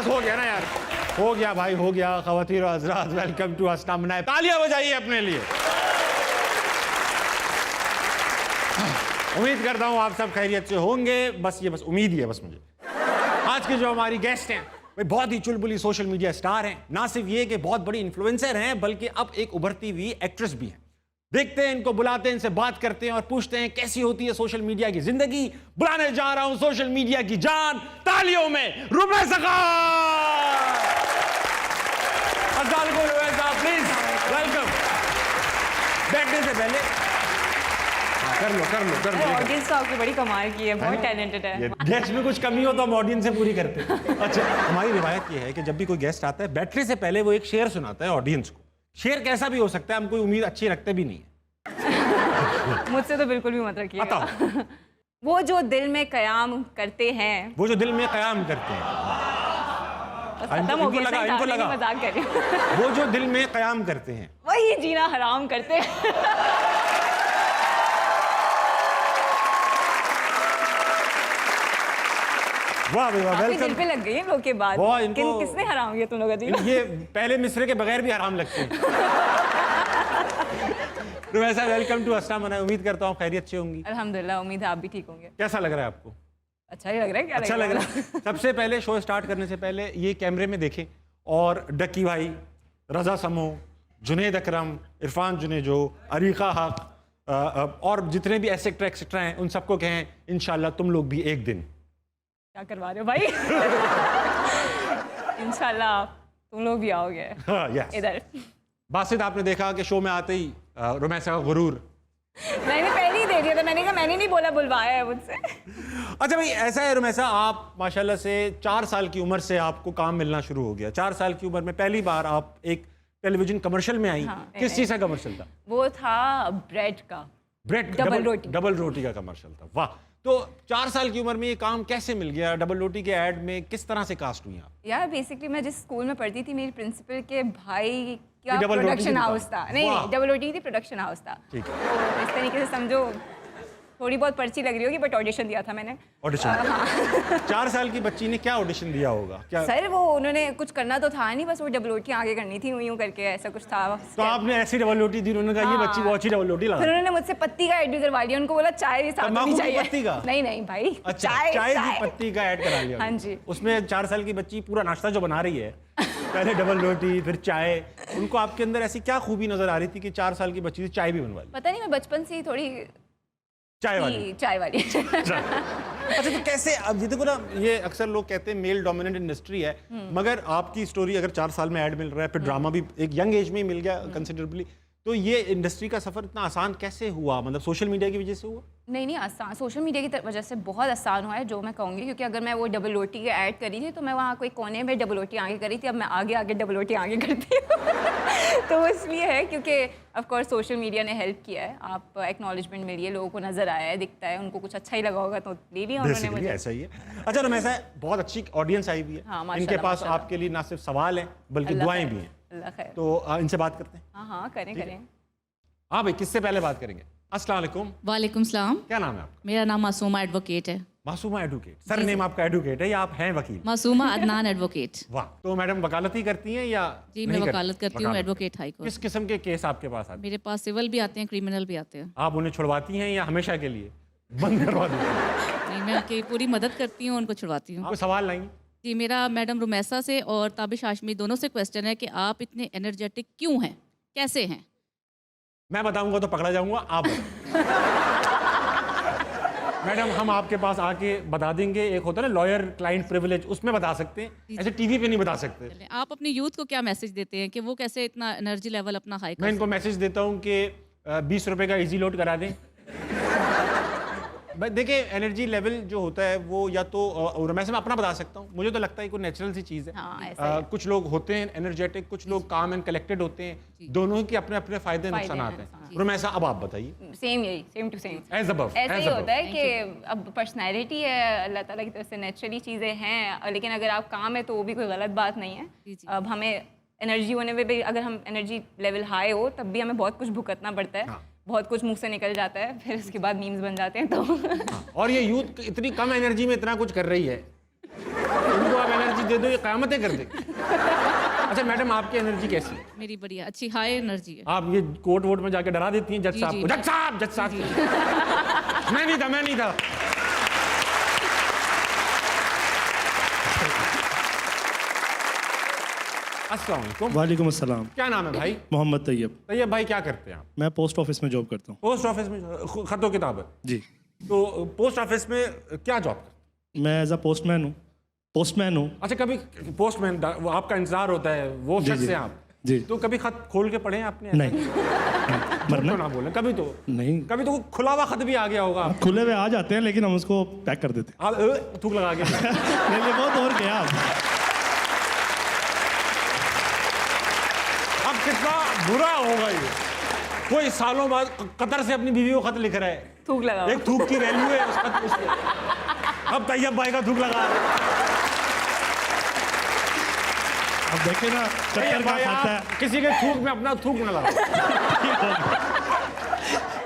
बस हो गया ना यार, हो गया भाई, हो गया। ख़वातीन और हज़रात, वेलकम टू हंसना मनाए। तालियां बजाइए अपने लिए। उम्मीद करता हूँ आप सब खैरियत से होंगे, बस उम्मीद ही है बस मुझे। आज के जो हमारी गेस्ट हैं वे बहुत ही चुलबुली सोशल मीडिया स्टार हैं। ना सिर्फ ये कि बहुत बड़ी इन्फ्लुएंसर हैं, बल्कि अब एक उभरती हुई एक्ट्रेस भी हैं। देखते हैं, इनको बुलाते हैं, इनसे बात करते हैं और पूछते हैं कैसी होती है सोशल मीडिया की जिंदगी। बुलाने जा रहा हूं सोशल मीडिया की जान, तालियों में रुमैसा खान। अस्सलाम वालेकुम रुमैसा, प्लीज वेलकम। बैठने से पहले कर लो। ऑडियंस तो आपकी बड़ी कमाल की है, बहुत टैलेंटेड है। गेस्ट में कुछ कमी हो तो हम ऑडियंस से पूरी करते हैं। अच्छा, हमारी रिवायत ये है कि जब भी कोई गेस्ट आता है, बैठने से पहले वो एक शेर सुनाता है ऑडियंस को। शेर कैसा भी हो सकता है, हम कोई उम्मीद अच्छी रखते भी नहीं है। मुझसे तो बिल्कुल भी मत रखिएगा। बताओ। वो जो दिल में कयाम करते हैं, वो जो दिल में कयाम करते हैं। खत्म हो गया, इनको लगा मजाक कर रही हूँ। वो जो दिल में कयाम करते हैं, वही जीना हराम करते हैं। वाह भाई वाह, दिल पे लग गई है लोग के बाद। किसने हराम किया तुम लोग? ये पहले मिसरे के बगैर भी हराम लगते हैं। तो वैसा वेलकम टू हंसना मनाए। उम्मीद करता हूँ खैरियत से होंगी। अल्हम्दुलिल्लाह, उम्मीद है आप भी ठीक होंगे। कैसा लग रहा है आपको? अच्छा ही लग रहा है। क्या अच्छा लग रहा है। सबसे पहले शो स्टार्ट करने से पहले ये कैमरे में देखें और डक्की भाई, रजा समो, जुनेद अकरम, इरफान जुनेजो, अरीका हक और जितने भी एक्सेट्रा हैं उन सबको कहें इंशाल्लाह तुम लोग भी एक दिन। क्या करवा रहे हो भाई? इंशाल्लाह तुम लोग भी आओगे इधर। बासित, आपने देखा कि शो में आते ही रुमैसा का गुरूर। मैंने पहले ही दे दिया था, मैंने नहीं बोला, बुलवाया है मुझसे। अच्छा भाई, ऐसा है रुमैसा, आप माशाल्लाह से 4 साल की उम्र से आपको काम मिलना शुरू हो गया। 4 साल की उम्र में पहली बार आप एक टेलीविजन कमर्शियल में आई। हाँ, किस चीज़ का कमर्शियल था? वो था ब्रेड का। ब्रेड, डबल रोटी का कमर्शियल था। वाह। तो 4 साल की उम्र में ये काम कैसे मिल गया? डबल रोटी के ऐड में किस तरह से कास्ट हुई आप? यार बेसिकली मैं जिस स्कूल में पढ़ती थी, मेरी प्रिंसिपल के भाई का प्रोडक्शन हाउस था। नहीं, डबल रोटी थी, प्रोडक्शन हाउस था। ठीक है। तो इस तरीके से समझो, थोड़ी बहुत पर्ची लग रही होगी, बट ऑडिशन दिया था मैंने। ऑडिशन? हाँ। 4 साल की बच्ची ने क्या ऑडिशन दिया होगा? क्या सर, वो उन्होंने कुछ करना तो था नहीं, बस वो डबल रोटी आगे करनी थी, यूं करके ऐसा कुछ था। तो आपने ऐसी डबल रोटी दी, उन्होंने कहा ये बच्ची बहुत अच्छी डबल रोटी लगा। फिर उन्होंने मुझसे पत्ती का ऐड भी करवा लिया, उनको बोला चाय भी साथ में चाहिए। पत्ती का? नहीं भाई, अच्छा, चाय की पत्ती का ऐड करा लिया। हाँ जी। उसमें 4 साल की बच्ची पूरा नाश्ता जो बना रही है, पहले डबल रोटी फिर चाय, उनको आपके अंदर ऐसी क्या खूबी नजर आ रही थी कि 4 साल की बच्ची से चाय भी बनवा ली? पता नहीं, मैं बचपन से ही थोड़ी चाय वाली। अच्छा, तो कैसे? अब ये देखो ना, ये अक्सर लोग कहते हैं मेल डोमिनेंट इंडस्ट्री है, मगर आपकी स्टोरी अगर 4 साल में ऐड मिल रहा है, फिर ड्रामा भी एक यंग एज में ही मिल गया कंसिडरेबली, तो ये इंडस्ट्री का सफर इतना आसान कैसे हुआ? मतलब सोशल मीडिया की वजह से हुआ? नहीं, आसान सोशल मीडिया की वजह से बहुत आसान हुआ है, जो मैं कहूँगी। क्योंकि अगर मैं वो डबल रोटी के ऐड करी थी, तो मैं वहाँ कोई कोने में डबल रोटी आगे करी थी, अब मैं आगे डबल रोटी आगे करती हूँ। तो इसलिए है क्योंकि ऑफ कोर्स सोशल मीडिया ने हेल्प किया है। आप एक्नॉलेजमेंट मिली है, लोगों को नजर आया है, दिखता है, उनको कुछ अच्छा ही लगा होगा तो ले लिया उन्होंने मुझे। ऐसा ही है। अच्छा रुमैसा, बहुत अच्छी ऑडियंस आई हुई है। हाँ, इनके पास आपके लिए ना सिर्फ सवाल है बल्कि दुआएं भी हैं। अल्लाह खैर। तो इनसे बात करते हैं। हाँ, करें। हाँ भाई, किससे पहले बात करेंगे? अस्सलाम वालेकुम। वालेकुम सलाम। क्या नाम है आपका? मेरा नाम मासूमा एडवोकेट है। मासूमा एडवोकेट? सर नेम आपका एडवोकेट है या आप हैं वकील? मासूमा अदनान एडवोकेट। वाह। तो मैडम वकालत ही करती हैं या? जी, मैं वकालत करती हूँ, एडवोकेट हाई कोर्ट। किस किस्म के केस आपके पास आते हैं? मेरे पास सिविल भी आते हैं, क्रिमिनल भी आते हैं। आप उन्हें छुड़वाती हैं या हमेशा के लिए बंद करवा देती हैं? नहीं, मैं उनकी पूरी मदद करती हूँ, उनको छुड़वाती हूँ। आप सवाल लाएंगे? जी, मेरा मैडम रुमैसा से और ताबिश हाशमी दोनों से क्वेश्चन है कि आप इतने एनर्जेटिक क्यों हैं, कैसे हैं? मैं बताऊंगा तो पकड़ा जाऊंगा, आप मैडम, हम आपके पास आके बता देंगे। एक होता है ना लॉयर क्लाइंट प्रिविलेज, उसमें बता सकते हैं, ऐसे टीवी पे नहीं बता सकते। आप अपनी यूथ को क्या मैसेज देते हैं कि वो कैसे इतना एनर्जी लेवल अपना हाई? मैं इनको मैसेज देता हूँ कि 20 रुपए का इजी लोड करा दें। देखिए, एनर्जी लेवल जो होता है वो या तो मैं अपना बता सकता हूँ, मुझे तो लगता है कोई नेचुरल सी चीज़ है। हाँ, कुछ लोग होते हैं एनर्जेटिक, कुछ लोग काम एंड कलेक्टेड होते हैं। दोनों के अपने अपने फायदे नुकसान हैं। रुमैसा, अब आप बताइए। Same to same as above. ऐसे ही होता है कि अब पर्सनैलिटी है, अल्लाह ताला की तरफ से नेचुरली चीज़ें हैं, लेकिन अगर आप काम है तो वो भी कोई गलत बात नहीं है। अब हमें एनर्जी होने में भी, अगर हम एनर्जी लेवल हाई हो तब भी हमें बहुत कुछ भुगतना पड़ता है। बहुत कुछ मुंह से निकल जाता है, फिर उसके बाद मीम्स बन जाते हैं। तो और ये यूथ इतनी कम एनर्जी में इतना कुछ कर रही है, इनको आप एनर्जी दे दो, ये क़यामतें कर दे। अच्छा मैडम, आपकी एनर्जी कैसी है? मेरी बढ़िया अच्छी हाई एनर्जी है। आप ये कोर्ट वोट में जाके डरा देती हैं जज जी, साहब जी, को? जज साहब, जज साहब। मैं नहीं था। अस्सलाम वालेकुम। वालेकुम अस्सलाम। क्या नाम है भाई? मोहम्मद तैयब। तैयब भाई क्या करते हैं आप? मैं पोस्ट ऑफिस में जॉब करता हूँ। पोस्ट ऑफिस में खतो किताब है? जी। तो पोस्ट ऑफिस में क्या जॉब करते हैं? मैं एज अ पोस्टमैन हूँ। अच्छा, कभी पोस्टमैन वो आपका इंतजार होता है, वो जी, शख्स जी। है आप? जी। तो कभी खत खोल के पढ़े हैं आपने? नहीं। मरना तो ना बोले कभी तो। नहीं, कभी तो खुला हुआ खत भी आ गया होगा। खुले हुए आ जाते हैं लेकिन हम उसको पैक कर देते हैं। आप थूक लगा के। नहीं, ये बहुत और गया अब। अब कितना बुरा होगा ये। कोई सालों बाद कतर से अपनी बीवी को खत लिख रहा है, थूक लगा। एक थूक की वैल्यू है उस खत उसमें। अब तैयब भाई का थूक लगा रहे हैं। अब देखे ना, चक्कर तैयब का भाई, खाता आप है। किसी के थूक में अपना थूक न लगाओ।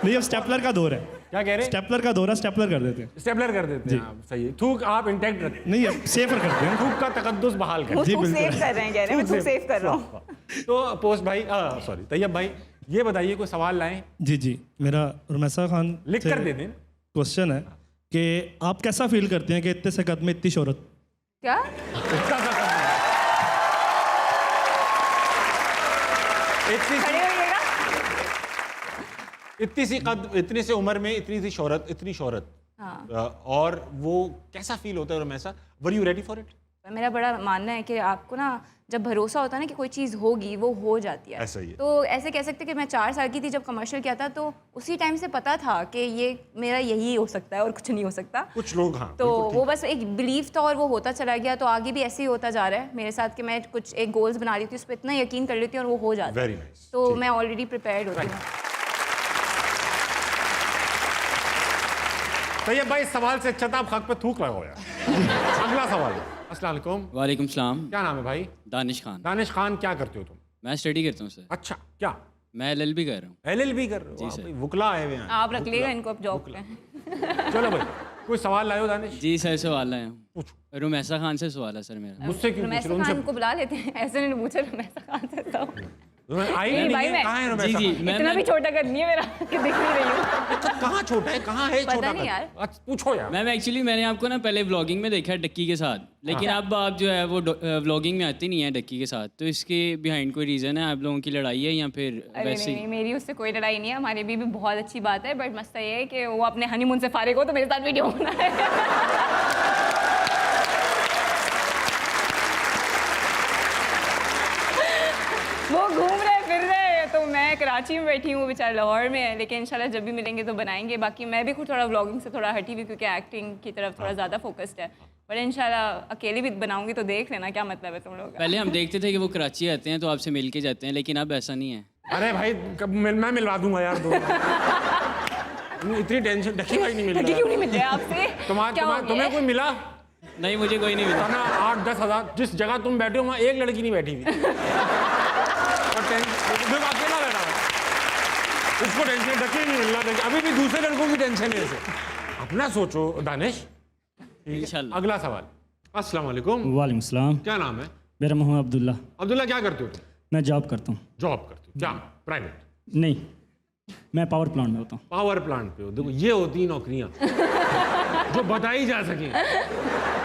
नहीं, अब स्टेपलर का दौर है। क्या कह रहे हैं? स्टेपलर का दौर है, स्टेपलर कर देते हैं। स्टेपलर कर देते हैं आप, सही है। थूक आप इंटैक्ट रखते नहीं, अब सेफर करते हैं। हैं, थूक का तकद्दुस बहाल वो करते जी, थूक बिल्कुल। सेव कर रहे हैं, कह रहे हैं मैं थूक सेव कर रहा हूँ। हैं। तो पोस्ट भाई, सॉरी तैयब भाई, ये बताइए कोई सवाल लाएं, जी जी। मेरा रुमैसा खान लिख कर दे दें। क्वेश्चन है कि आप कैसा फील करते हैं कि इतने से कद में इतनी शोहरत? क्या? इतना सा करना है। खड़े होइएगा। इतनी सी कद, इतनी सी उम्र में इतनी सी शोहरत, इतनी शोहरत। हाँ। और वो कैसा फील होता है Ramesha? Were you ready for it? मेरा बड़ा मानना है कि आपको ना जब भरोसा होता है ना कि कोई चीज़ होगी, वो हो जाती है। ऐसा ही है। तो ऐसे कह सकते हैं कि मैं 4 साल की थी जब कमर्शियल किया था, तो उसी टाइम से पता था कि ये मेरा यही हो सकता है और कुछ नहीं हो सकता। कुछ लोग, हाँ, तो बिल्कुल वो बस एक बिलीफ था और वो होता चला गया। तो आगे भी ऐसे ही होता जा रहा है मेरे साथ कि मैं कुछ एक गोल्स बना लेती हूँ, उस पर इतना यकीन कर लेती हूँ और वो हो जाता है। Very nice. तो ठीक। मैं ऑलरेडी प्रिपेयर्ड होती हूँ। तैयब भाई, इस सवाल से अच्छा था आप हक पे थूक लगाओ यार। अगला सवाल। अस्सलाम वालेकुम। वालेकुम सलाम। क्या नाम है भाई? दानिश खान। दानिश खान, क्या करते हो तुम? मैं स्टडी करता हूँ सर। अच्छा, क्या मैं LLB कर रहा हूँ। LLB कर रहे हो? जी, वाह सर। भाई, वुकला आए हुए हैं। आप रख लेगा इनको अब जॉब पे। चलो भाई, कोई सवाल लाओ दानिश। जी सर, सवाल आया हूँ। पूछो। रुमैसा खान से सवाल है सर मेरा। मुझसे क्यों पूछ रमेशा रहे हो? खान उनसे को बुला लेते हैं, ऐसे नहीं पूछे रमेशा खान से तो। आई नहीं नहीं भाई, है, मैं- कहाँ है जी रमेशा जी, खान? मैं इतना भी छोटा कर नहीं है मेरा कि दिख नहीं रही हूँ। अच्छा, कहाँ छोटा है, कहाँ है पता छोटा नहीं कर? यार। अच्छा, पूछो यार। मैम एक्चुअली मैंने आपको ना पहले व्लॉगिंग में देखा है डक्की के साथ, लेकिन अब आप जो है वो व्लॉगिंग में आती नहीं है डक्की के साथ। तो इसके बिहाइंड कोई रीज़न है? आप लोगों की लड़ाई है या फिर अरे वैसे नहीं, ही? नहीं, मेरी उससे कोई लड़ाई नहीं है, हमारी भी बहुत अच्छी बात है। बट मसला ये है कि वो अपने हनीमून से फारिग हो तो मेरे साथ वीडियो होना है। वो घूम रहे फिर रहे, तो मैं कराची में बैठी हूँ, वो बेचारा लाहौर में है। लेकिन इंशाल्लाह जब भी मिलेंगे तो बनाएंगे। बाकी मैं भी खुद थोड़ा व्लॉगिंग से थोड़ा हटी हुई क्योंकि एक्टिंग की तरफ थोड़ा ज़्यादा फोकस्ड है। पर इंशाल्लाह अकेली भी बनाऊंगी तो देख लेना क्या मतलब है तुम लोग का। पहले हम देखते थे कि वो कराची आते हैं तो आपसे मिल के जाते हैं, लेकिन अब ऐसा नहीं है। अरे भाई, मैं मिलवा दूंगा यार दो। इतनी टेंशन, ढकी भाई नहीं मिल ढकी रहा। क्यों नहीं मिल रहे आपसे? क्या हो तुम्हें गया? कोई मिला? नहीं, मुझे कोई नहीं मिला। ना 8-10 हज़ार, जिस जगह तुम बैठे हो वहाँ एक लड़की नहीं बैठी हुई। और देखो अकेला बैठा है, उसको टेंशन, ढकी नहीं मिल रहा। अभी भी दूसरे लड़कों की टेंशन है इसे। अपना सोचो दानिश। इंशाल्लाह। अगला सवाल। अस्सलाम वालेकुम। वालेकुम सलाम। क्या नाम है? मेरा मोहम्मद अब्दुल्ला। अब्दुल्ला, क्या करते हो तुम? मैं जॉब करता हूँ। जॉब करते हो? क्या प्राइवेट? नहीं, मैं पावर प्लांट में होता हूँ। पावर प्लांट पे हो? देखो, ये होती नौकरियां जो बताई जा सके।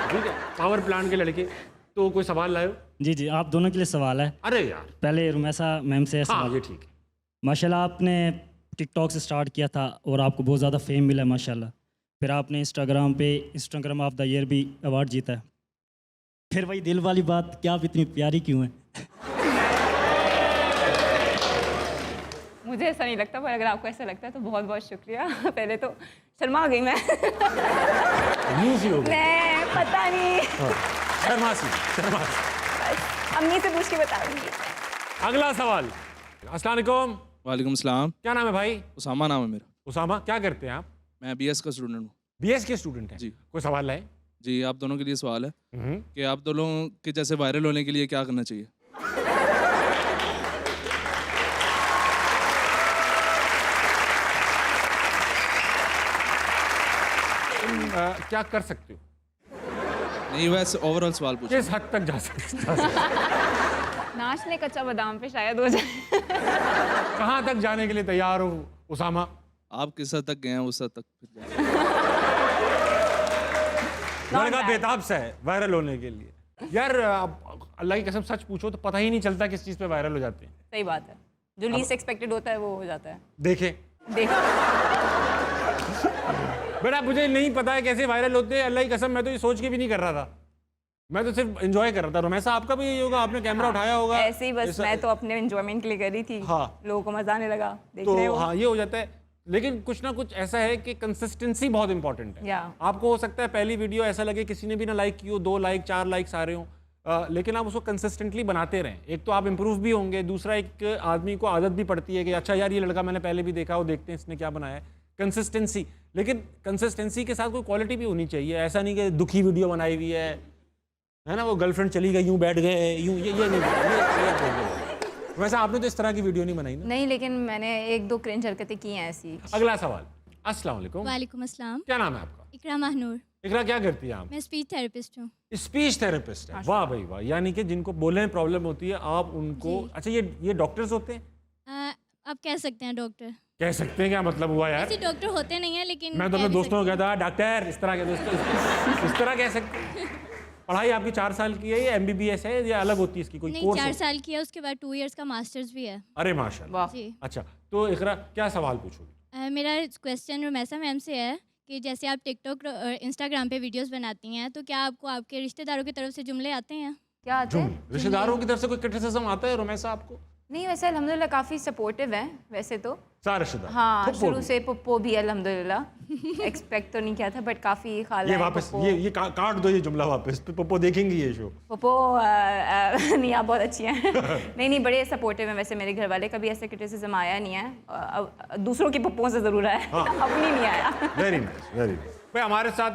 ठीक है, पावर प्लांट के लड़के। तो कोई सवाल लाओ। जी जी, आप दोनों के लिए सवाल है। अरे यार, पहले रुमैसा मैम से हाँ सवाल। ये ठीक है। माशाल्लाह आपने टिकटॉक से स्टार्ट किया था और आपको बहुत ज़्यादा फेम मिला है माशाल्लाह। फिर आपने इंस्टाग्राम पे इंस्टाग्राम ऑफ द ईयर भी अवार्ड जीता है। फिर वही दिल वाली बात कि आप इतनी प्यारी क्यों हैं? मुझे ऐसा नहीं लगता, पर अगर आपको ऐसा लगता है तो बहुत बहुत शुक्रिया। पहले तो शर्मा गई मैं। यूं सी हो गई। मैं पता नहीं, शर्मासी। बस अम्मी से पूछ के बता दूंगी। अगला सवाल। अस्सलाम वालेकुम। वालेकुम सलाम। क्या नाम है भाई? उसामा नाम है मेरा। उसामा, क्या करते हैं आप? मैं BS का स्टूडेंट हूँ। BS के स्टूडेंट हैं? जी। कोई सवाल लाए? जी, आप दोनों के लिए सवाल है कि आप दोनों के जैसे वायरल होने के लिए क्या करना चाहिए? तुम क्या कर सकते हो? नहीं वैसे ओवरऑल सवाल पूछा। किस हद तक जा सकते नाचने कच्चा बादाम पे शायद हो जाए। कहाँ तक जाने के लिए तैयार हो उसामा? आप किस हद तक गए हैं उस हद तक फिर जाएं। लड़का बेताब सा है वायरल होने के लिए। यार अल्लाह की कसम सच पूछो तो पता ही नहीं चलता किस चीज़ पे वायरल हो जाते हैं। सही बात है, जो लीस्ट एक्सपेक्टेड होता है वो हो जाता है। देखें देखो बेटा, मुझे नहीं पता है कैसे वायरल होते हैं, अल्लाह की कसम मैं तो ये सोच के भी नहीं कर रहा था, मैं तो सिर्फ एंजॉय कर रहा था। रमेशा आपका भी यही होगा, आपने कैमरा उठाया होगा ऐसे ही बस, मैं तो अपने एंजॉयमेंट के लिए कर रही थी। हाँ। लोगों को मजा आने लगा, देख तो रहे हो। हाँ ये हो जाता है। लेकिन कुछ ना कुछ ऐसा है कि कंसिस्टेंसी बहुत इंपॉर्टेंट है। या। आपको हो सकता है पहली वीडियो ऐसा लगे किसी ने भी ना लाइक की हो, 2 लाइक 4 लाइक्स आ रहे हो, लेकिन आप उसको कंसिस्टेंटली बनाते रहें। एक तो आप इंप्रूव भी होंगे, दूसरा एक आदमी को आदत भी पड़ती है कि अच्छा यार ये लड़का मैंने पहले भी देखा, वो देखते हैं इसने क्या बनाया है। कंसिस्टेंसी, लेकिन कंसिस्टेंसी के साथ कोई क्वालिटी भी होनी चाहिए। ऐसा नहीं कि दुखी वीडियो बनाई हुई है ना, वो गर्लफ्रेंड चली गई यूँ बैठ गए यूँ, ये नहीं। वैसे आपने तो इस तरह की वीडियो नहीं बनाई ना? नहीं, लेकिन मैंने 1-2 क्रिंज हरकतें की हैं ऐसी। अगला सवाल। अस्सलाम वालेकुम। वालेकुम अस्सलाम। क्या नाम है आपका? इकरा महनूर। इकरा क्या करती है आप? मैं स्पीच थेरेपिस्ट हूँ। स्पीच थेरेपिस्ट है, वाह भाई वाह। यानी कि जिनको बोलने में प्रॉब्लम होती है आप उनको, अच्छा ये डॉक्टर्स होते हैं? आप कह सकते हैं डॉक्टर। कह सकते हैं, क्या मतलब हुआ यार? ऐसे डॉक्टर होते नहीं है, लेकिन मैं तो अपने दोस्तों को कहता डॉक्टर, इस तरह के दोस्तों इस तरह कह सकते हैं। पढ़ाई आपकी 4 साल की है या MBBS है या अलग होती है इसकी कोई नहीं, कोर्स? 4 साल की है, उसके बाद 2 इयर्स का मास्टर्स भी है। अरे माशाल्लाह। जी। अच्छा तो इकरा क्या सवाल पूछोगी? मेरा क्वेश्चन रमेशा मैम से है कि जैसे आप टिकटॉक और इंस्टाग्राम पे वीडियोस बनाती हैं, तो क्या आपको आपके रिश्तेदारों की तरफ से जुमले आते हैं? क्या आते हैं? रिश्तेदारों की तरफ से कोई क्रिटिसिज्म आता है रमेशा आपको? नहीं, वैसे अल्हम्दुलिल्लाह काफ़ी सपोर्टिव है वैसे तो। सारे रिश्तेदार? हाँ, फुप्पो शुरू भी? से पप्पो भी अल्हम्दुलिल्लाह। एक्सपेक्ट तो नहीं किया था, बट काफ़ी खाला ये है वापस पप्पो। ये काट दो ये जुमला वापस, पप्पो देखेंगी ये शो। पप्पो नहीं, आप बहुत अच्छी हैं। नहीं, बड़े सपोर्टिव हैं वैसे मेरे घर वाले। कभी ऐसे क्रिटिसिज्म आया नहीं है। दूसरों की पप्पों से ज़रूर आया, अपनी नहीं आया। Very nice, very nice. भाई हमारे साथ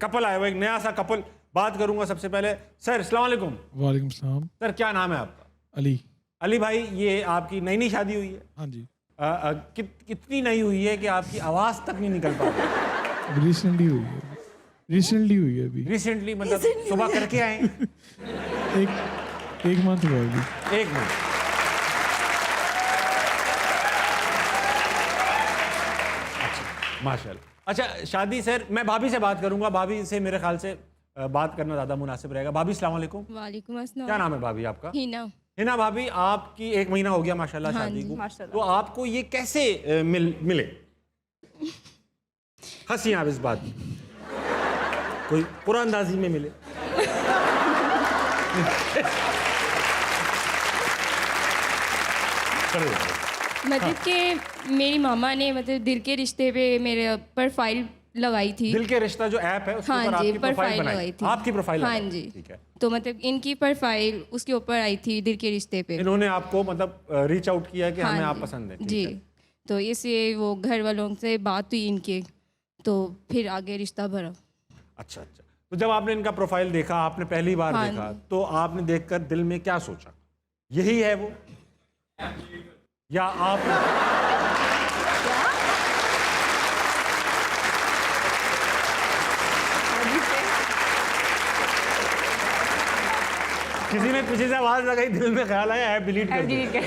कपल आया हुआ, एक नया सा कपल। बात करूंगा सबसे पहले। सर अस्सलाम वालेकुम। वालेकुम सलाम। सर क्या नाम है आपका? अली। अली भाई, ये आपकी नई शादी हुई है? हाँ जी। कितनी नई हुई है कि आपकी आवाज़ तक नहीं निकल पा रही? रिसेंटली हुई है, रिसेंटली हुई है अभी। रिसेंटली मतलब सुबह करके आए? एक मंथ हुआ अभी। 1 मिनट। अच्छा माशाल्लाह। अच्छा शादी, सर मैं भाभी से बात करूंगा, भाभी से मेरे ख्याल से बात करना ज़्यादा मुनासिब रहेगा। भाभी अस्सलाम वालेकुम। वालेकुम अस्सलाम। क्या नाम है भाभी आपका? हिना। हिना भाभी, आपकी 1 महीना हो गया माशाल्लाह शादी को, माशाल्लाह। तो आपको ये कैसे मिले? हंसी आप इस बात में, कोई पूरा अंदाजी में मिले? मतलब कि मेरी मामा ने मतलब दिल के रिश्ते पे मेरे प्रोफाइल लगाई थी। दिल के रिश्ता जो ऐप है उसके हाँ ऊपर जी, आपकी प्रोफाइल बनाई लगाई थी। आपकी प्रोफाइल हाँ लगाई। जी। ठीक है। तो मतलब इनकी प्रोफाइल उसके ऊपर आई थी दिल के रिश्ते पे। इन्होंने आपको मतलब रीच आउट किया कि हमें आप पसंद है? ठीक जी। है। तो इससे वो घर वालों से बात हुई इनके, तो फिर आगे रिश्ता भरा। अच्छा अच्छा। तो जब आपने इनका प्रोफाइल देखा, आपने पहली बार हाँ देखा, तो आपने देखकर दिल में क्या सोचा? यही है वो, या आप किसी ने पीछे से आवाज लगाई, दिल में ख्याल आया ऐप डिलीट कर दिया?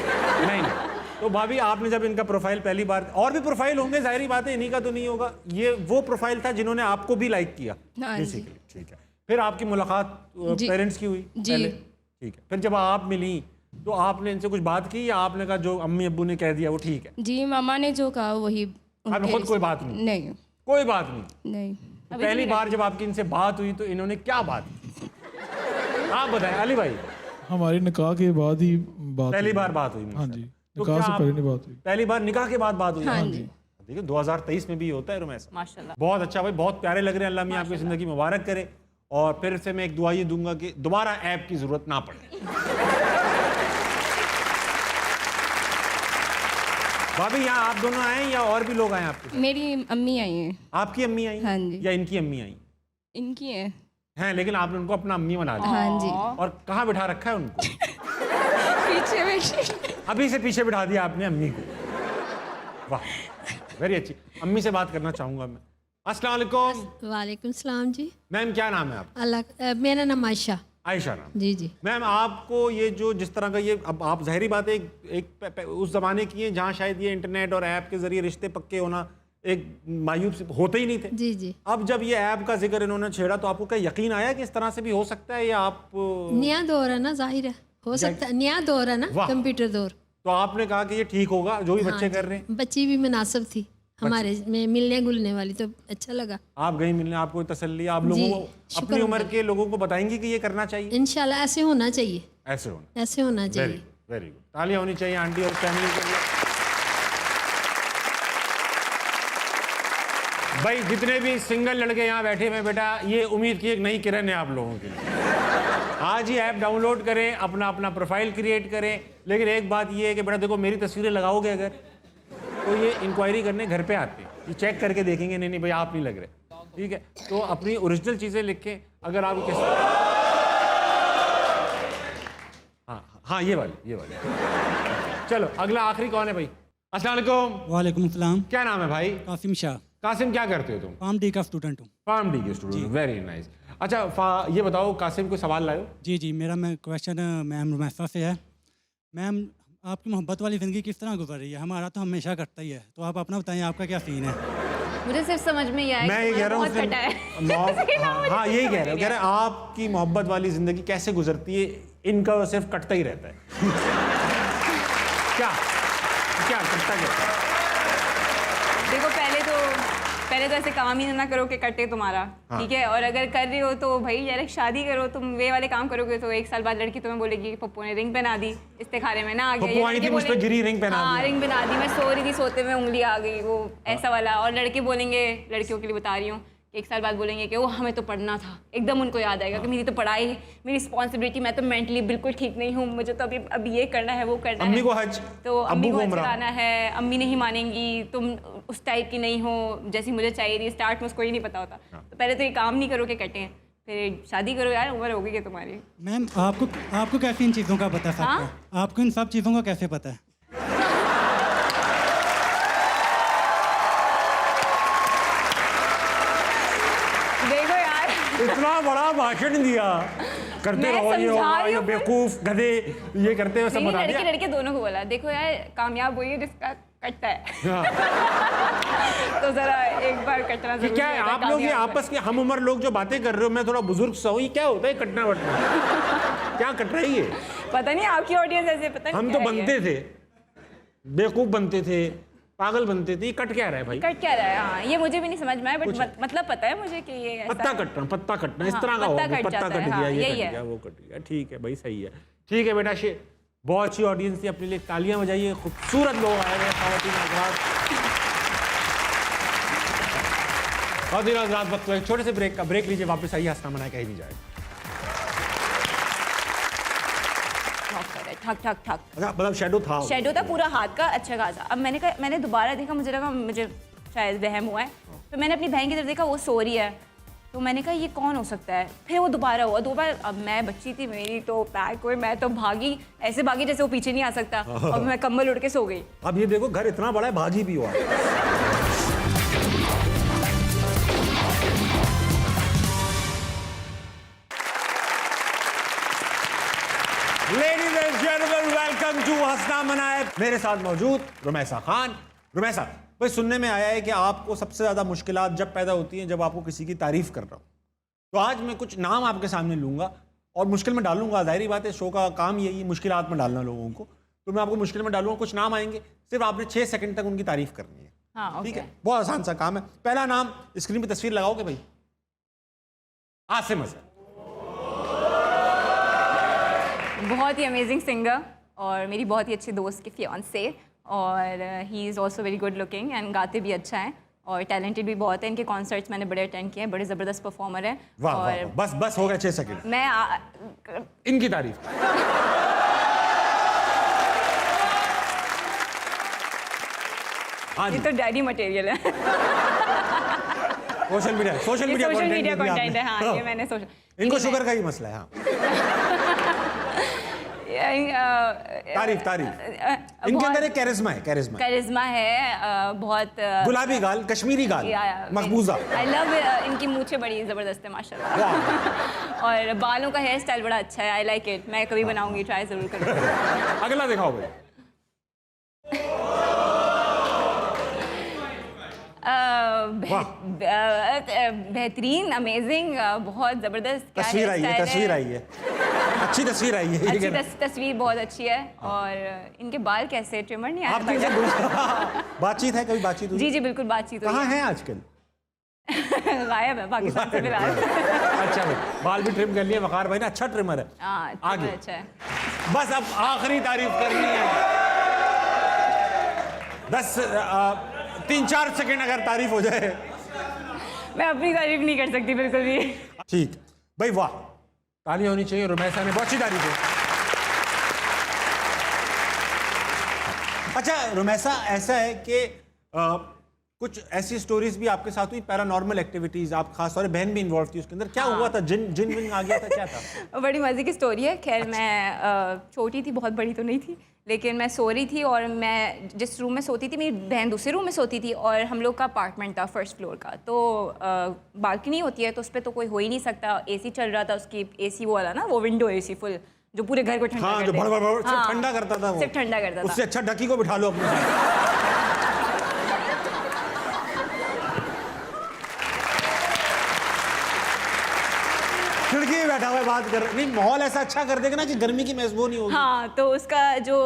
नहीं नहीं। तो भाभी आपने जब इनका प्रोफाइल पहली बार, और भी प्रोफाइल होंगे जाहिर बात है, इन्हीं का तो नहीं होगा, ये वो प्रोफाइल था जिन्होंने आपको भी लाइक किया हाँ जी। बेसिकली? ठीक है। फिर आपकी मुलाकात पेरेंट्स की हुई जी। पहले? ठीक है। फिर जब आप मिली तो आपने इनसे कुछ बात की या आपने कहा जो अम्मी अब्बू ने कह दिया वो ठीक है? जी, मामा ने जो कहा वही। आपने खुद कोई बात नहीं? नहीं कोई बात नहीं। नहीं। तो पहली बार जब आपकी इनसे बात हुई तो इन्होंने क्या बात की? आप बताएं अली भाई। हमारे निकाह के बाद ही बात पहली हुई। बार बात हुई? हाँ जी, तो निकाह क्या से आप- पहले नहीं बात हुई। पहली बार निकाह के बाद बात हुई? हाँ जी। देखिए 2023 में भी होता है रुमैसा। माशाल्लाह। बहुत अच्छा भाई, बहुत प्यारे लग रहे हैं। अल्लाह मियां आपकी ज़िंदगी मुबारक करे। और फिर से मैं एक दुआ ये दूंगा कि दोबारा ऐप की ज़रूरत ना पड़े। भाभी यहाँ आप दोनों आए हैं या और भी लोग आए हैं आपके साथ? मेरी अम्मी आई हैं। आपकी अम्मी आई? हाँ जी। या इनकी अम्मी आई इनकी है। हैं? लेकिन आपने उनको अपना अम्मी बना लिया। हाँ जी। और कहाँ बिठा रखा है उनको? पीछे बैठी। अभी से पीछे बिठा दिया आपने अम्मी को। वाह, वेरी अच्छी। अम्मी से बात करना चाहूँगा मैं। अस्सलाम वालेकुम। वालेकुम सलाम जी। मैम क्या नाम है आपका? अल्लाह मेरा नाम आयशा। आयशा नाम। जी जी। मैम आपको ये जो जिस तरह का ये अब आप ज़ाहिरी बात है उस ज़माने की है जहाँ शायद ये इंटरनेट और ऐप के ज़रिए रिश्ते पक्के होना एक मायूब से होते ही नहीं थे। जी जी। अब जब ये ऐप का जिक्र इन्होंने छेड़ा तो आपको क्या यकीन आया कि इस तरह से भी हो सकता है या आप नया दौर है ना, जाहिर है हो सकता है, नया दौर है ना, कंप्यूटर दौर। तो आपने कहा कि ये ठीक होगा जो भी बच्चे कर रहे हैं? बच्ची भी मुनासिब थी हमारे में मिलने गुलने वाली, तो अच्छा लगा। आप गई मिलने, आपको तसल्ली, आप लोगों को अपनी उम्र के लोगों को बताएंगे कि ये करना चाहिए? इंशाल्लाह ऐसे होना चाहिए, ऐसे होना चाहिए। वेरी गुड, तालियां होनी चाहिए आंटी और फैमिली के लिए। भाई जितने भी सिंगल लड़के यहाँ बैठे हुए बेटा, ये उम्मीद की एक नई किरण है आप लोगों के लिए। आज ही ऐप डाउनलोड करें, अपना अपना प्रोफाइल क्रिएट करें, लेकिन एक बात ये है कि बेटा देखो मेरी तस्वीरें लगाओगे अगर तो ये इंक्वायरी करने घर पे आते हैं, ये चेक करके देखेंगे नहीं भाई आप नहीं लग रहे, ठीक है? तो अपनी ओरिजिनल चीज़ें लिखें। अगर आप हाँ ये वाली। चलो अगला आखिरी कौन है भाई? अस्सलाम वालेकुम। वालेकुम सलाम। क्या नाम है भाई? कासिम शाह। कासिम क्या करते हो तुम? फार्म डी का स्टूडेंट हूँ। फार्म डी के स्टूडेंट, वेरी नाइस। अच्छा ये बताओ कासिम को सवाल लाओ। जी जी, मेरा क्वेश्चन मैम रुमैसा से है। मैम आपकी मोहब्बत वाली ज़िंदगी किस तरह गुजर रही है? हमारा तो हमेशा कटता ही है, तो आप अपना बताएं आपका क्या सीन है? मुझे सिर्फ समझ में ये आया मैं ये कह रहा हूँ हाँ यही कह रहा हूँ, आपकी मोहब्बत वाली ज़िंदगी कैसे गुजरती है? इनका सिर्फ कटता ही रहता है। क्या कटता क्या? देखो पहले तो ऐसे काम ही ना करो कि कटे तुम्हारा, ठीक है? और अगर कर रहे हो तो भाई डायरेक्ट शादी करो। तुम वे वाले काम करोगे तो 1 साल बाद लड़की तुम्हें बोलेगी कि पप्पू ने रिंग पहना दी, इस्तेखारे में ना आ गया, पप्पू आई थी मुझ पे गिरी, रिंग पहना दी। हाँ रिंग पहना दी, मैं सो रही थी सोते में उंगली आ गई, वो ऐसा वाला। और लड़के बोलेंगे, लड़कियों के लिए बता रही हूँ, 1 साल बाद बोलेंगे कि वो हमें तो पढ़ना था। एकदम उनको याद आएगा कि मेरी तो पढ़ाई, मेरी रिस्पॉन्सिबिलिटी, मैं तो मेंटली बिल्कुल ठीक नहीं हूँ, मुझे तो अभी ये करना है वो करना है। अम्मी को हज, तो अम्मी को हज कराना है, अम्मी नहीं मानेंगी, तुम उस टाइप की नहीं हो जैसी मुझे चाहिए थी। स्टार्ट में उसको ही नहीं पता होता। तो पहले तो ये काम नहीं करो कि कटें, फिर शादी करो यार, उम्र होगी कि तुम्हारी। मैम आपको कैसे इन चीज़ों का पता है? आपको इन सब चीज़ों का कैसे पता है? इतना बड़ा भाषण दिया, करते रहो ये बेवकूफ गधे, ये करते हैं सब बता दिया। लड़के दोनों को बोला, देखो यार कामयाब हुई है जिसका कटता है। तो जरा एक बार कटना जरूरी है। क्या आप लोग ये आपस के हम उम्र लोग जो बातें कर रहे हो, मैं थोड़ा बुजुर्ग सा हूँ, ये क्या होता है कटना वटना? क्या कट रही है? पता नहीं आपकी ऑडियंस ऐसे, पता नहीं। हम तो बनते थे, बेवकूफ बनते थे, पागल बनते थे, कट क्या रहा है भाई? कट क्या रहा है? हाँ ये मुझे भी नहीं समझ में आया, बट मतलब पता है मुझे कि ये पत्ता कटना इस तरह का होगा, पत्ता कट गया, ये कट गया, वो कट गया। ठीक है भाई, सही है, ठीक है बेटा। बहुत अच्छी ऑडियंस थी, अपने लिए तालियां बजाइए। खूबसूरत लोग आए हुए, ख़वातीन हज़रात। वक्त एक छोटे से ब्रेक का, ब्रेक लीजिए, वापस आइए, हंसना मना कहीं नहीं जाए। ठक ठक ठक। अच्छा मतलब शेडो था पूरा हाथ का अच्छा खासा। अब मैंने दोबारा देखा, मुझे लगा मुझे शायद वहम हुआ है, तो मैंने अपनी बहन की तरफ देखा, वो सो रही है, तो मैंने कहा ये कौन हो सकता है? फिर वो दोबारा हुआ, दोबारा। अब मैं बच्ची थी, मेरी तो पैक हुई, मैं तो भागी, ऐसे भागी जैसे वो पीछे नहीं आ सकता, और मैं कंबल उड़ के सो गई। अब ये देखो घर इतना बड़ा है, भागी भी हुआ। Ladies and gentlemen, welcome to हंसना मनाए। मेरे साथ मौजूद रुमैसा खान। रुमैसा भाई, सुनने में आया है कि आपको सबसे ज़्यादा मुश्किलात जब पैदा होती हैं जब आपको किसी की तारीफ़ कर रहा हो। तो आज मैं कुछ नाम आपके सामने लूँगा और मुश्किल में डालूंगा। जाहिर बात है, शो का काम यही मुश्किलात में डालना लोगों को। तो मैं आपको मुश्किल में डालूंगा, कुछ नाम आएंगे, सिर्फ आपने 6 सेकंड तक उनकी तारीफ़ करनी है। हाँ, ठीक है, बहुत आसान सा काम है। पहला नाम, स्क्रीन पे तस्वीर लगाओगे भाई? आसिम अजहर। बहुत ही अमेजिंग सिंगर और मेरी बहुत ही अच्छी दोस्त की फियांसे, और he is also very good looking and गाते भी अच्छा हैं और टैलेंटेड भी बहुत है। इनके कॉन्सर्ट्स मैंने बड़े अटेंड किए हैं, बड़े ज़बरदस्त परफॉर्मर है। वाह, और वाह, बस हो गया 6 सेकंड। मैं इनकी तारीफ। ये तो डैडी मटेरियल है। सोशल मीडिया कंटेंट है। हाँ, ये मैंने सोचा। इनको शुगर का ही मसला है। हाँ, तारीफ इनके अंदर एक कैरिज्मा है, करिश्मा है, बहुत गुलाबी गाल, कश्मीरी गाल, मकबूजा। आई लव इनकी मूछें बड़ी ज़बरदस्त है माशाल्लाह। और बालों का हेयर स्टाइल बड़ा अच्छा है, आई लाइक इट। मैं कभी बनाऊंगी, ट्राई ज़रूर करूँगी। अगला दिखाओ भाई। बेहतरीन, अमेजिंग, बहुत ज़बरदस्त तस्वीर आई है, तस्वीर आई है, अच्छी तस्वीर आई है। अच्छी तस्वीर बहुत अच्छी है। और इनके बाल कैसे, ट्रिमर नहीं आया? बातचीत है, कभी बातचीत हुई? जी जी बिल्कुल बातचीत हुई। कहाँ है आजकल? गायब है पाकिस्तान से फिलहाल। अच्छा भाई, बाल भी ट्रिम कर लिए वकार भाई ने, अच्छा ट्रिमर है। आगे अच्छा है। बस अब आखिरी तारीफ करनी है। 3-4 सेकंड अगर तारीफ हो जाए। मैं अपनी तारीफ नहीं कर सकती बिल्कुल भी। ठीक भाई, वाह, ताली होनी चाहिए। रुमैसा ने बहुत अच्छी तारीफ है। अच्छा रुमैसा, ऐसा है कि कुछ ऐसी स्टोरीज भी आपके साथ हुई, पैरानॉर्मल एक्टिविटीज, आप खास तौर बहन भी इन्वॉल्व थी उसके अंदर, क्या हुआ था? जिन विन आ गया था, क्या था? बड़ी मज़े की स्टोरी है। खैर मैं छोटी थी, बहुत बड़ी तो नहीं थी, लेकिन मैं सो रही थी और मैं जिस रूम में सोती थी, मेरी बहन दूसरे रूम में सोती थी और हम लोग का अपार्टमेंट था फर्स्ट फ्लोर का। तो बालकनी होती है तो उस पर तो कोई हो ही नहीं सकता। एसी चल रहा था, उसकी एसी वो वाला ना, वो विंडो एसी फुल जो पूरे घर को ठंडा कर दे। सिर्फ ठंडा करता था वो। सिर्फ ठंडा करता था। उससे अच्छा डकी को बिठा लो अपने साथ। खिड़की में बैठा हुआ बात कर, नहीं माहौल ऐसा अच्छा कर देगा ना कि गर्मी की महसूस नहीं होगी। हाँ, तो उसका जो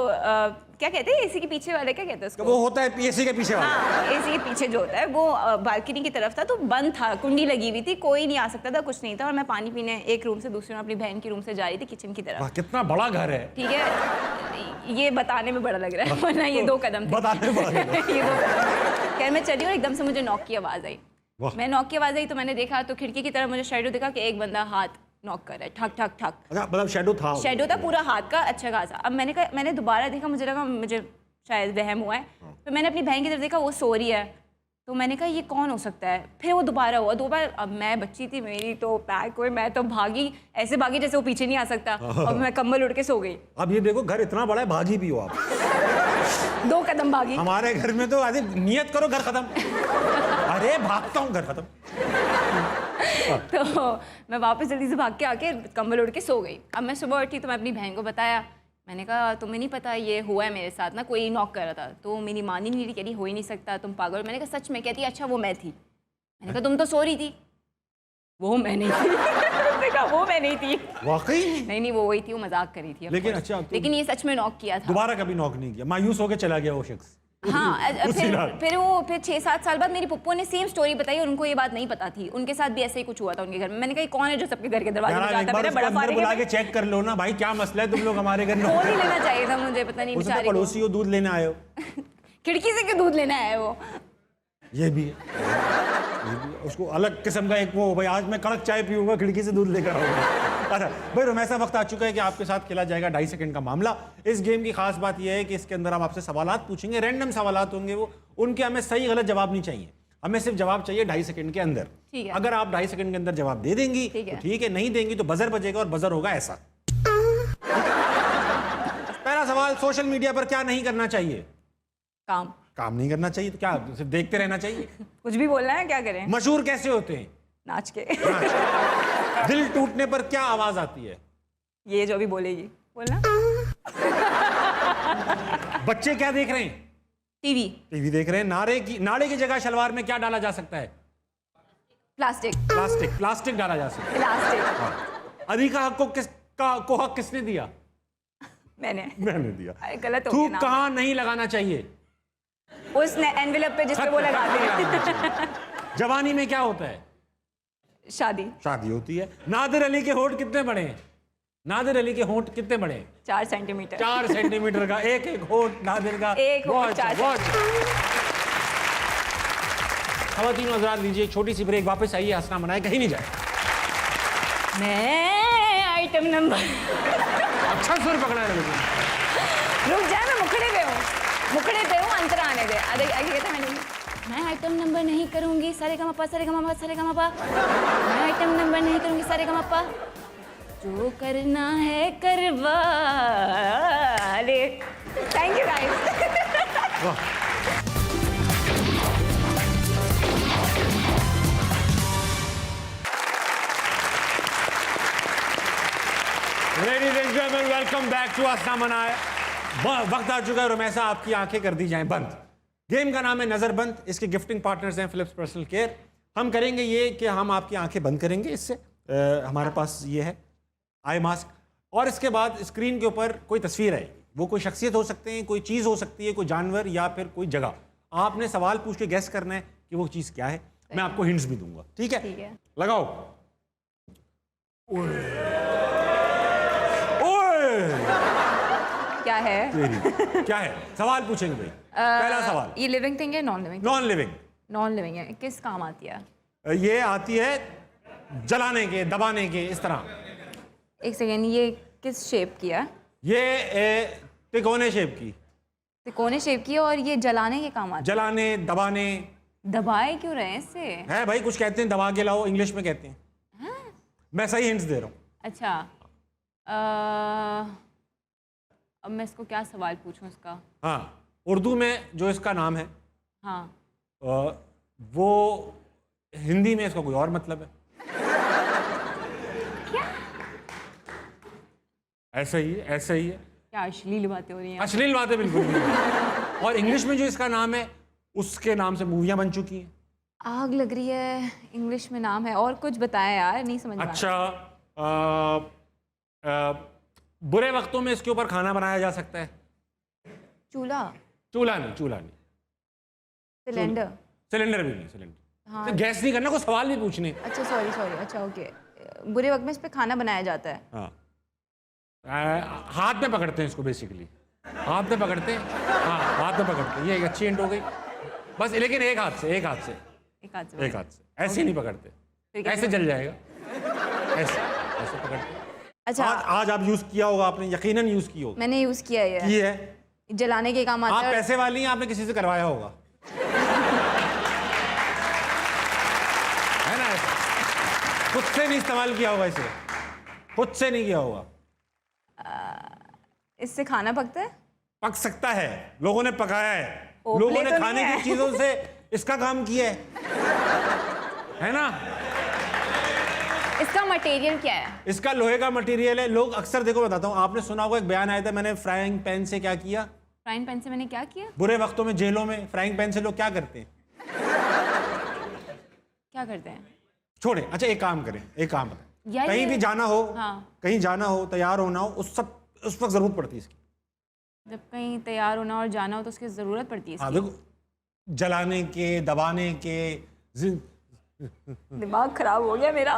क्या कहते हैं, एसी के पीछे वाले, क्या कहते हैं उसको? वो होता है एसी के पीछे वाला। हाँ, एसी के पीछे जो होता है वो बालकनी की तरफ था, तो बंद था, कुंडी लगी हुई थी, कोई नहीं आ सकता था, कुछ नहीं था। और मैं पानी पीने एक रूम से दूसरे रूम, अपनी बहन की रूम से जा रही थी किचन की तरफ। कितना बड़ा घर है। ठीक है, ये बताने में बड़ा लग रहा है, वरना ये 2 कदम थे। बताने में बड़ा लग रहा है। ये 2 कदम। खैर मैं चली और एकदम से मुझे नॉक की आवाज़ आई। मैं नॉक की आवाज़ आई तो मैंने देखा, तो खिड़की की तरफ मुझे शैडो दिखा कि एक बंदा हाथ नॉक कर रहा है, ठक ठक ठक। अच्छा, मतलब शैडो था? शैडो था पूरा हाथ का, अच्छा खासा। अब मैंने दोबारा देखा, मुझे लगा मुझे शायद वहम हुआ है। फिर मैंने अपनी बहन की तरफ देखा, वो सो रही है, तो मैंने कहा ये कौन हो सकता है। फिर वो दोबारा हुआ, दोबारा। अब मैं बच्ची थी, मेरी तो पैक हुई, मैं तो भागी, ऐसे भागी जैसे वो पीछे नहीं आ सकता, और मैं कंबल उड़ के सो गई। अब ये देखो, घर इतना बड़ा है, भागी भी हो आप। 2 कदम भागी। हमारे घर में तो आदि नियत करो घर खत्म, अरे भागता हूँ घर खत्म। तो मैं वापस जल्दी से भाग के आके कंबल उड़ के सो गई। अब मैं सुबह उठी तो मैं अपनी बहन को बताया, मैंने कहा तुम्हें नहीं पता ये हुआ है मेरे साथ ना, कोई नॉक कर रहा था। तो मेरी माँ नहीं रही, कह रही हो ही नहीं सकता, तुम पागल। मैंने कहा सच में? कहती अच्छा वो मैं थी। मैंने कहा तुम तो सो रही थी। वो मैं नहीं थी। मैंने कहा वो मैं नहीं थी। वाकई? नहीं वो वही थी, वो मजाक कर रही थी। लेकिन अच्छा, लेकिन ये सच में नॉक किया था। दोबारा कभी नॉक नहीं किया? मायूस होकर चला गया वो शख्स? हाँ, फिर 6-7 साल बाद मेरी पप्पो ने सेम स्टोरी बताई और उनको ये बात नहीं पता थी। उनके साथ भी ऐसे ही कुछ हुआ था उनके घर में। मैंने कहा कौन है जो सबके घर के दरवाजे पे जाता है? बड़ा फारिग बुला के चेक कर लो ना भाई, क्या मसला है, तुम लोग हमारे घर में। फोन ही लेना चाहिए था मुझे, पता नहीं बेचारे को। पड़ोसी हो, दूध लेने आए हो। खिड़की से क्यों दूध लेना है वो? ये भी है, उसको अलग किस्म का एक वो, भाई आज मैं कड़क चाय पीऊंगा, खिड़की से दूध लेकर आऊंगा। अच्छा भाई रुमैसा, वक्त आ चुका है कि आपके साथ खेला जाएगा 2.5 सेकंड का मामला। इस गेम की खास बात यह है कि इसके अंदर हम आपसे सवालात पूछेंगे, रैंडम सवालात होंगे वो, उनके हमें सही गलत जवाब नहीं चाहिए, हमें सिर्फ जवाब चाहिए 2.5 सेकंड के अंदर। अगर आप 2.5 सेकंड के अंदर जवाब दे देंगी तो ठीक है, नहीं देंगी तो बजर बजेगा और बजर होगा ऐसा। पहला सवाल, सोशल मीडिया पर क्या नहीं करना चाहिए? काम नहीं करना चाहिए, तो क्या सिर्फ देखते रहना चाहिए? कुछ भी बोलना है, क्या करें? मशहूर कैसे होते हैं? नाच के। दिल टूटने पर क्या आवाज आती है? ये जो भी बोलेगी बोलना। बच्चे क्या देख रहे हैं? टीवी देख रहे हैं। नाड़े की जगह शलवार में क्या डाला जा सकता है? प्लास्टिक डाला जा सकता है। प्लास्टिक। अधिका हक को हक किसने दिया? मैंने दिया। गलत हो गया। थूक कहाँ नहीं लगाना चाहिए? उस एनवेलप पे जिस पे वो लगाते हैं। जवानी में क्या होता है? शादी होती है। नादिर अली के होंठ कितने बड़े हैं? नादिर अली के होंठ कितने बड़े हैं? 4 सेंटीमीटर। 4 सेंटीमीटर का एक होंठ नादिर का। खवातीन हज़रात, लीजिए छोटी सी ब्रेक, वापस आइए, हंसना मनाए, कहीं नहीं जाए। मैं आइटम नंबर अच्छा सुर पकड़ा है। रुक जाए, मैं मुखड़े पे हूँ, अंतर आने दे। आगे कहता मैं आइटम नंबर नहीं करूंगी, सारे का मप्पा सारे का मप्पा सारे का मप्पा। मैं आइटम नंबर नहीं करूंगी, सारे का मप्पा। जो करना है करवा ले। Thank you guys. Ladies and gentlemen, welcome back to Asna Manaye. वक्त आ चुका है रुमैसा आपकी आंखें कर दी जाएं बंद। गेम का नाम है नजर बंद। इसके गिफ्टिंग पार्टनर्स हैं फिलिप्स पर्सनल केयर। हम करेंगे ये कि हम आपकी आंखें बंद करेंगे इससे। हमारे पास ये है आई मास्क, और इसके बाद स्क्रीन के ऊपर कोई तस्वीर है, वो कोई शख्सियत हो सकते हैं, कोई चीज़ हो सकती है, कोई जानवर या फिर कोई जगह। आपने सवाल पूछ के गेस करना है कि वो चीज़ क्या है। मैं आपको हिंट्स भी दूंगा, ठीक है? ठीक है। लगाओ। क्या है? क्या है? सवाल पूछेंगे भाई। पहला सवाल, ये लिविंग थिंग है non living? Non living. Non living है। किस काम आती है? ये आती है जलाने के, दबाने के, इस तरह। एक सेकेंड, ये किस शेप की है? ये तिकोने शेप की, तिकोने शेप की है, और ये जलाने के काम आती जलाने दबाने। है। दबाए क्यों रहे हैं इससे? है भाई, कुछ कहते हैं दबा के लाओ, इंग्लिश में कहते हैं। मैं सही हिंट्स दे रहा हूँ। अच्छा, अब मैं इसको क्या सवाल पूछूं इसका? हाँ, उर्दू में जो इसका नाम है, हाँ, वो हिंदी में इसका कोई और मतलब है। क्या? ऐसा ही है, ऐसा ही है। क्या अश्लील बातें हो रही हैं? अश्लील बातें बिल्कुल नहीं। और इंग्लिश में जो इसका नाम है, उसके नाम से मूवियाँ बन चुकी हैं। आग लग रही है, इंग्लिश में नाम है, और कुछ बताया यार, नहीं समझ में आ रहा। अच्छा, बुरे वक्तों में इसके ऊपर खाना बनाया जा सकता है। चूल्हा? चूल्हा नहीं, चूल्हा नहीं। सिलेंडर? सिलेंडर भी नहीं, सिलेंडर। हाँ। तो गैस नहीं करना, कोई सवाल भी पूछने। अच्छा सॉरी सॉरी, अच्छा ओके। बुरे वक्त में इस पे खाना बनाया जाता है। हाँ, हाथ में पकड़ते हैं इसको बेसिकली। हाथ में पकड़ते हैं, हाँ हाथ में पकड़ते हैं। ये एक अच्छी हिंट हो गई बस, लेकिन एक हाथ से, एक हाथ से, एक हाथ से, एक हाथ से। ऐसे नहीं पकड़ते, ऐसे जल जाएगा। ऐसे ऐसे पकड़ते। अच्छा, आज आप यूज किया होगा आपने, यकीनन यूज किया होगा। मैंने यूज किया है। ये है, जलाने के काम आता आप है। पैसे वाली हैं, आपने किसी से करवाया होगा, है ना? ऐसा खुद से नहीं इस्तेमाल किया होगा, इसे खुद से नहीं किया होगा। इससे खाना पकता है? पक सकता है, लोगों ने पकाया है, ओपले लोगों ने तो खाने नहीं की है। चीजों से इसका काम किया है ना? इसका मटेरियल क्या है? इसका लोहे का मटेरियल है। लोग अक्सर, देखो बताता हूँ, आपने सुना होगा एक बयान आया था, मैंने फ्राइंग पैन से क्या किया। फ्राइंग पैन से मैंने क्या किया? बुरे वक्तों में जेलों में फ्राइंग पैन से लोग क्या करते हैं? क्या करते हैं? छोड़े। अच्छा, एक काम करें, एक काम बताएं, यार कहीं ये- भी जाना हो, हाँ। कहीं जाना हो, तैयार होना हो, उस वक्त जरूरत पड़ती है इसकी। जब कहीं तैयार होना और जाना हो तो उसकी ज़रूरत पड़ती है हाँ इसकी। देखो, जलाने के, दबाने के, दिमाग खराब हो गया मेरा।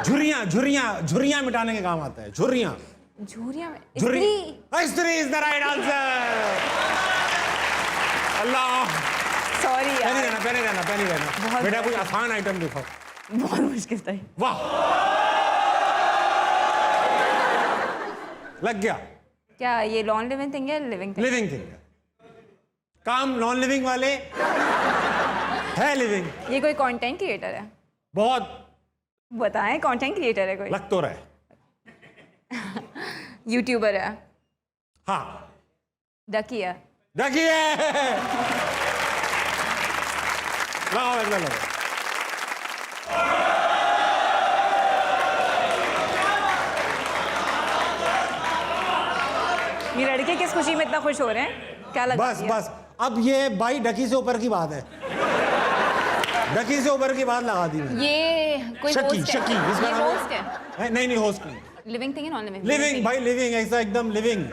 झुर्रियाँ झुर्रियाँ झुर्रियाँ मिटाने के काम आता है। झुर्रियाँ, झूरिया में झुर्री, इस्त्री। इस्त्री is the right answer. Allah, sorry पहले यार, रहना, पहले रहना, पहले रहना। बहुत बेटा कोई आसान आइटम दिखाओ। बहुत मुश्किल था। वाह, लग गया। क्या ये नॉन लिविंग थिंग है लिविंग थिंग? लिविंग थिंग, काम नॉन लिविंग वाले है लिविंग। ये कोई कंटेंट क्रिएटर है? बहुत बताएं, कंटेंट क्रिएटर है कोई? लग तो रहा है। यूट्यूबर है? हाँ, डकी है? देखिए, लगाओ एकदम लगाओ। ये लड़के किस खुशी में इतना खुश हो रहे हैं? क्या लग बस बस, अब ये भाई डकी से ऊपर की बात है। डकी से ऊपर की बात लगा दी मैंने। ये कोई शकी, होस्ट है? शकी, इसका ये नाम होस्ट है? नहीं नहीं, होस्ट नहीं। लिविंग थिंग है नॉन लिविंग? लिविंग भाई, लिविंग, ऐसा एकदम लिविंग।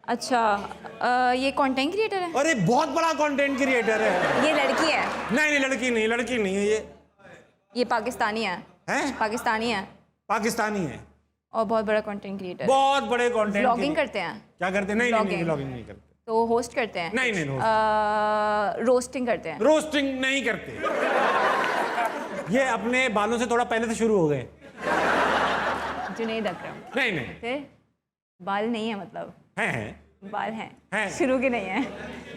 अच्छा, ये कंटेंट क्रिएटर है? अरे बहुत बड़ा कंटेंट क्रिएटर है। ये लड़की है? नहीं नहीं, लड़की नहीं, लड़की नहीं है ये। ये पाकिस्तानी है? हैं? पाकिस्तानी है पाकिस्तानी है और बहुत बड़ा कंटेंट क्रिएटर। बहुत बड़े कंटेंट। व्लॉगिंग करते हैं? क्या करते हैं? नहीं नहीं, Vlogging। व्लॉगिंग नहीं करते। तो होस्ट करते हैं? नहीं नहीं, रोस्टिंग करते हैं? रोस्टिंग नहीं करते। ये अपने बालों से थोड़ा पहले से शुरू हो गए। जुनैद अकरम? नहीं नहीं, फिर बाल नहीं है मतलब? हैं बाल हैं हैं। शुरू के नहीं है?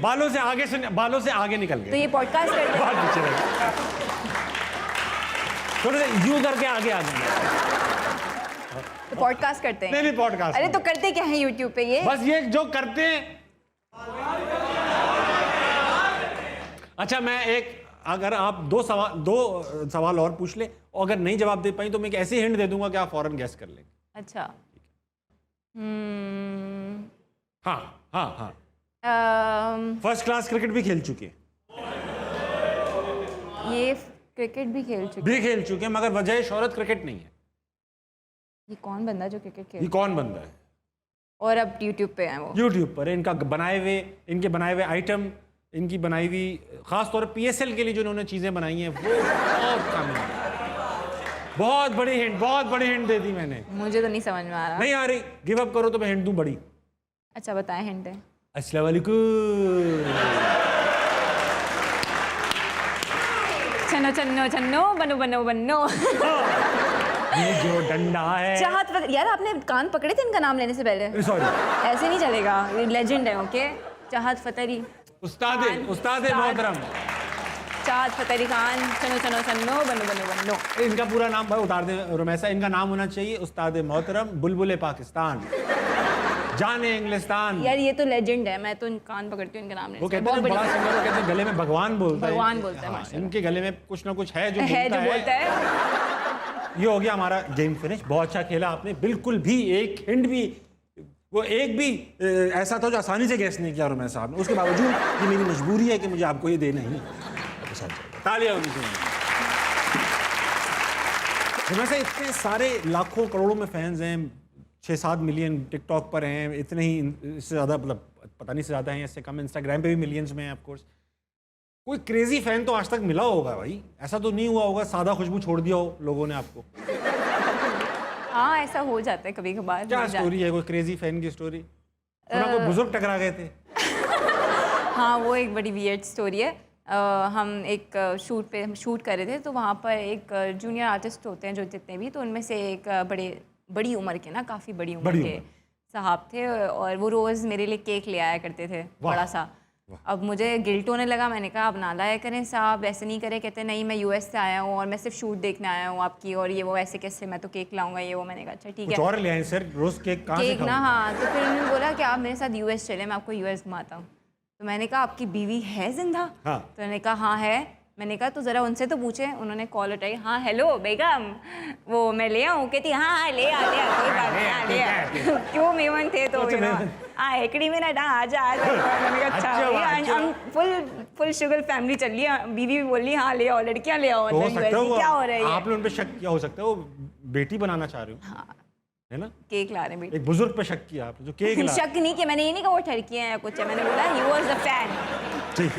बालों से आगे से, बालों से आगे निकल तो गए। ये पॉडकास्ट करते हैं? बहुत पीछे रह गए। थोड़े से यूं करके आगे आ गए। तो पॉडकास्ट करते हैं? नहीं पॉडकास्ट। अरे तो करते क्या है यूट्यूब पे ये? बस ये जो करते हैं। अच्छा मैं एक, अगर आप दो सवाल और पूछ ले और अगर नहीं जवाब दे पाई तो मैं एक ऐसी हिंट दे दूंगा कि आप फौरन गैस कर लेंगे। अच्छा। हाँ। फर्स्ट क्लास क्रिकेट भी खेल चुके हैं। ये क्रिकेट भी खेल चुके हैं मगर वजह शोहरत क्रिकेट नहीं है। ये कौन बंदा जो क्रिकेट खेल? ये कौन बंदा है? और अब यूट्यूब पे है वो? यूट्यूब पर है। इनके बनाए हुए आइटम, इनकी बनाई हुई खास तौर पर PSL के लिए जो इन्होंने चीजें बनाई हैं वो बहुत कामयाब। बहुत बड़ी हिंट दे दी मैंने। मुझे तो नहीं समझ में आ रहा। नहीं आ रही? गिव अप करो तो मैं हिंट दूं बड़ी। अच्छा बताएं हिंट दें। अस्सलाम वालेकुम। छन्नो बनो। ये जो डंडा है। यार आपने कान पकड़े थे इनका नाम लेने से पहले? सॉरी। ऐसे नहीं चलेगा, ये लेजेंड है। ओके, चाहत फतेह उस्ताद मोहतरम चाहत फतेह खान। छन्नो बनो। इनका पूरा नाम भाई उतार दे रुमैसा। इनका नाम होना चाहिए उस्ताद मोहतरम बुलबुल पाकिस्तान, जाने इंग्लिस्तान। यार ये तो लेजेंड है, मैं तो कान पकड़ती हूँ इनका नाम लेने से। वो कहते हैं बड़ा सिंगर, वो कहते हैं गले में भगवान बोलता है। माशाल्लाह। इनके गले में कुछ ना कुछ है जो बोलता है। ये हो गया हमारा गेम फिनिश। बहुत अच्छा खेला आपने। बिल्कुल भी एक हिंट भी, वो एक भी ऐसा था जो आसानी से गैस नहीं किया रुमैया साहब ने। उसके बावजूद ये मेरी मजबूरी है कि मुझे आपको ये देना ही। तालियां होनी चाहिए। रुमैया साहब इतने सारे लाखों करोड़ों में फैंस हैं, 6-7 मिलियन टिकटॉक पर हैं, इतने ही, इससे ज़्यादा मतलब पता नहीं से ज़्यादा हैं, इससे कम इंस्टाग्राम पे भी मिलियंस में हैं ऑफ कोर्स। कोई क्रेजी फैन तो आज तक मिला होगा भाई, ऐसा तो नहीं हुआ होगा सादा खुशबू छोड़ दिया हो लोगों ने आपको? हाँ ऐसा हो जाता है कभी कभार। क्या स्टोरी है कोई क्रेजी फैन की स्टोरी? सुना कोई बुजुर्ग टकरा गए थे? हाँ वो एक बड़ी वियर्ड स्टोरी है। हम एक शूट कर रहे थे तो वहाँ पर एक जूनियर आर्टिस्ट होते हैं जो जितने भी, तो उनमें से एक बड़ी उम्र के ना, काफ़ी बड़ी उम्र के साहब थे और वो रोज़ मेरे लिए केक ले आया करते थे बड़ा सा। अब मुझे गिल्ट होने लगा, मैंने कहा अब ना लाया करें साहब, ऐसे नहीं करें। कहते नहीं मैं US से आया हूँ और मैं सिर्फ शूट देखने आया हूँ आपकी, और ये वो ऐसे कैसे मैं तो केक लाऊंगा ये वो। मैंने कहा अच्छा ठीक है और ले आए सर, रोज़ केक कहाँ से ना। हाँ तो फिर उन्होंने बोला कि आप मेरे साथ US चले, मैं आपको US घुमाता हूँ। तो मैंने कहा आपकी बीवी है जिंदा? हाँ। तो उन्होंने कहा हाँ है। मैंने कहा तो ज़रा उनसे तो पूछे। उन्होंने कॉल उठाई, हाँ हेलो बेगम, वो मैं ले आऊँ? कहती हाँ ले आ कोई बात नहीं ले आ। क्यों मेहमान थे तो हाँ एकड़ी मिनट हाँ आजा। मैंने कहा अच्छा हम फुल शुगर फैमिली चल रही है, बीवी भी बोल रही हाँ ले आओ, लड़कियाँ ले आओ। क्या हो रहा है? आपने उन पर शक किया हो सकता है वो बेटी बनाना चाह रही हो, है ना? केक ला रहे हैं बेटी। एक बुजुर्ग पे शक किया आपने जो केक ला। शक नहीं किया मैंने, ये नहीं कहा वो ठरकी है या कुछ है, मैंने बोला ही वाज अ फैन। ठीक